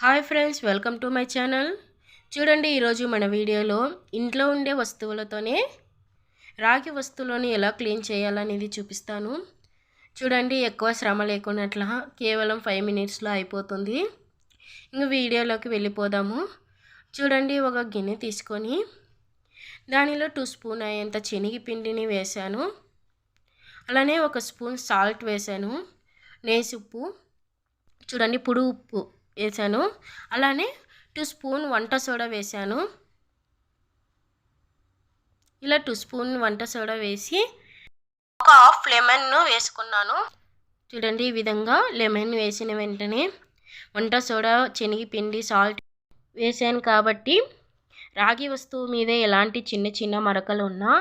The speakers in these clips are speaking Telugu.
Hi friends, welcome to my channel. చూడండి, ఈరోజు మన వీడియోలో ఇంట్లో ఉండే వస్తువులతోనే రాగి వస్తువులను ఎలా క్లీన్ చేయాలనేది చూపిస్తాను. చూడండి, ఎక్కువ శ్రమ లేకున్నట్ల కేవలం 5 మినిట్స్లో అయిపోతుంది. ఇంక వీడియోలోకి వెళ్ళిపోదాము. చూడండి, ఒక గిన్నె తీసుకొని దానిలో 2 స్పూన్ అయ్యేంత శనగపిండిని వేశాను. అలానే 1 స్పూన్ సాల్ట్ వేశాను. నేసుప్పు, చూడండి పొడి ఉప్పు వేసాను. అలానే 2 స్పూన్ వంట సోడా వేసాను. ఇలా 2 స్పూన్ వంట సోడా వేసి ఒక హాఫ్ లెమన్ను వేసుకున్నాను. చూడండి, ఈ విధంగా లెమన్ వేసిన వెంటనే వంట సోడా, శనగపిండి, సాల్ట్ వేసాను కాబట్టి రాగి వస్తువు మీదే ఎలాంటి చిన్న చిన్న మరకలు ఉన్నా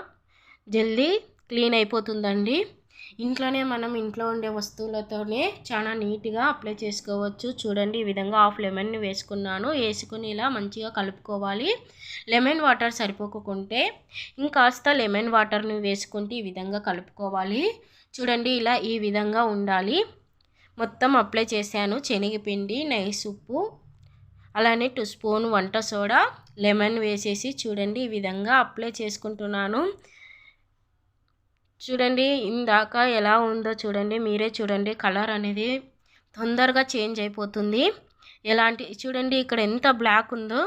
జల్దీ క్లీన్ అయిపోతుందండి. ఇంట్లో ఉండే వస్తువులతోనే చాలా నీట్గా అప్లై చేసుకోవచ్చు. చూడండి, ఈ విధంగా హాఫ్ లెమన్ని వేసుకున్నాను. వేసుకుని ఇలా మంచిగా కలుపుకోవాలి. లెమన్ వాటర్ సరిపోకుంటే ఇంకాస్త లెమన్ వాటర్ని వేసుకుంటే ఈ విధంగా కలుపుకోవాలి. చూడండి, ఇలా ఈ విధంగా ఉండాలి. మొత్తం అప్లై చేశాను. శనగపిండి, నైస్ ఉప్పు, అలానే 2 స్పూన్ వంట సోడా, లెమన్ వేసేసి చూడండి ఈ విధంగా అప్లై చేసుకుంటున్నాను. చూడండి, ఇందాక ఎలా ఉందో చూడండి, మీరే చూడండి. కలర్ అనేది తొందరగా చేంజ్ అయిపోతుంది. చూడండి, ఇక్కడ ఎంత బ్లాక్ ఉందో,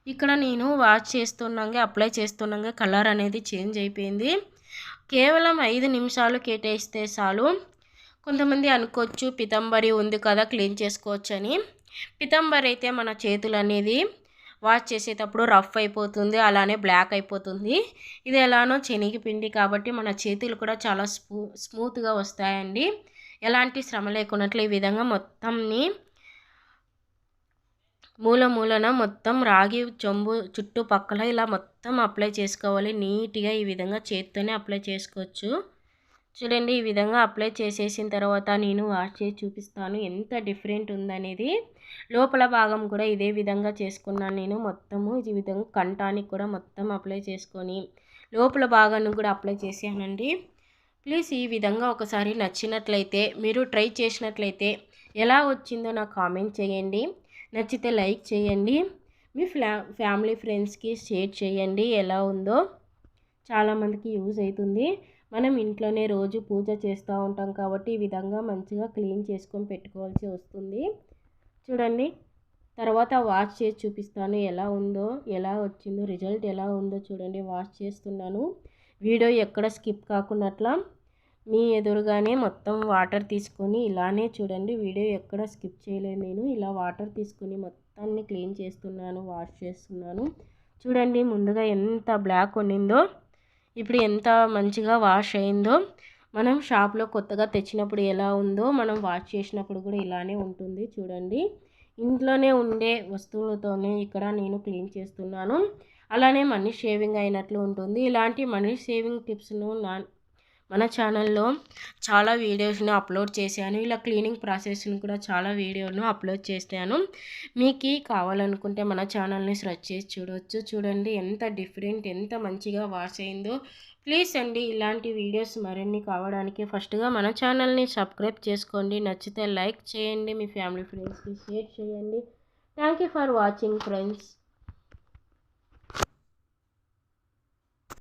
ఇక్కడ నేను వాష్ చేస్తున్నాగా, అప్లై చేస్తున్నాగా కలర్ అనేది చేంజ్ అయిపోయింది. కేవలం 5 నిమిషాలు కేటాయిస్తే చాలు. కొంతమంది అనుకోవచ్చు పితంబరి ఉంది కదా క్లీన్ చేసుకోవచ్చు అని. పితంబరి అయితే మన చేతులు అనేది వాష్ చేసేటప్పుడు రఫ్ అయిపోతుంది, అలానే బ్లాక్ అయిపోతుంది. ఇది ఎలానో శనగపిండి కాబట్టి మన చేతులు కూడా చాలా స్మూత్గా వస్తాయండి. ఎలాంటి శ్రమ లేకున్నట్లు ఈ విధంగా మొత్తంని మూలన మొత్తం రాగి చెంబు చుట్టుపక్కల ఇలా మొత్తం అప్లై చేసుకోవాలి. నీట్గా ఈ విధంగా చేత్తోనే అప్లై చేసుకోవచ్చు. చూడండి, ఈ విధంగా అప్లై చేసేసిన తర్వాత నేను వాష్ చేసి చూపిస్తాను ఎంత డిఫరెంట్ ఉందనేది. లోపల భాగం కూడా ఇదే విధంగా చేసుకున్నాను నేను. మొత్తము ఈ విధంగా కంఠానికి కూడా మొత్తం అప్లై చేసుకొని లోపల భాగాన్ని కూడా అప్లై చేసానండి. ప్లీజ్ ఈ విధంగా ఒకసారి నచ్చినట్లయితే, మీరు ట్రై చేసినట్లయితే ఎలా వచ్చిందో నాకు కామెంట్ చేయండి. నచ్చితే లైక్ చేయండి. మీ ఫ్యామిలీ ఫ్రెండ్స్కి షేర్ చేయండి. ఎలా ఉందో చాలామందికి యూజ్ అవుతుంది. మనం ఇంట్లోనే రోజు పూజ చేస్తూ ఉంటాం కాబట్టి ఈ విధంగా మంచిగా క్లీన్ చేసుకొని పెట్టుకోవాల్సి వస్తుంది. చూడండి, తర్వాత వాష్ చేసి చూపిస్తాను ఎలా ఉందో, ఎలా వచ్చిందో, రిజల్ట్ ఎలా ఉందో చూడండి. వాష్ చేస్తున్నాను. వీడియో ఎక్కడ స్కిప్ కాకున్నట్లా మీ ఎదురుగానే మొత్తం వాటర్ తీసుకొని ఇలానే చూడండి. వీడియో ఎక్కడ స్కిప్ చేయలేదు నేను. ఇలా వాటర్ తీసుకొని మొత్తాన్ని క్లీన్ చేస్తున్నాను, వాష్ చేస్తున్నాను. చూడండి, ముందుగా ఎంత బ్లాక్ ఉండిందో, ఇప్పుడు ఎంత మంచిగా వాష్ అయిందో. మనం షాప్లో కొత్తగా తెచ్చినప్పుడు ఎలా ఉందో మనం వాష్ చేసినప్పుడు కూడా ఇలానే ఉంటుంది. చూడండి, ఇంట్లోనే ఉండే వస్తువులతోనే ఇక్కడ నేను క్లీన్ చేస్తున్నాను. అలానే మనీ షేవింగ్ అయినట్లు ఉంటుంది. ఇలాంటి మనీ షేవింగ్ టిప్స్ను మన ఛానల్లో చాలా వీడియోస్ను అప్లోడ్ చేశాను. ఇలా క్లీనింగ్ ప్రాసెస్ను కూడా చాలా వీడియోను అప్లోడ్ చేశాను. మీకు కావాలనుకుంటే మన ఛానల్ని సెర్చ్ చేసి చూడవచ్చు. చూడండి ఎంత డిఫరెంట్, ఎంత మంచిగా వాష్ అయిందో. ప్లీజ్ అండి, ఇలాంటి వీడియోస్ మరిన్ని కావడానికి ఫస్ట్గా మన ఛానల్ని సబ్స్క్రైబ్ చేసుకోండి. నచ్చితే లైక్ చేయండి, మీ ఫ్యామిలీ ఫ్రెండ్స్కి షేర్ చేయండి. Thank you for watching friends.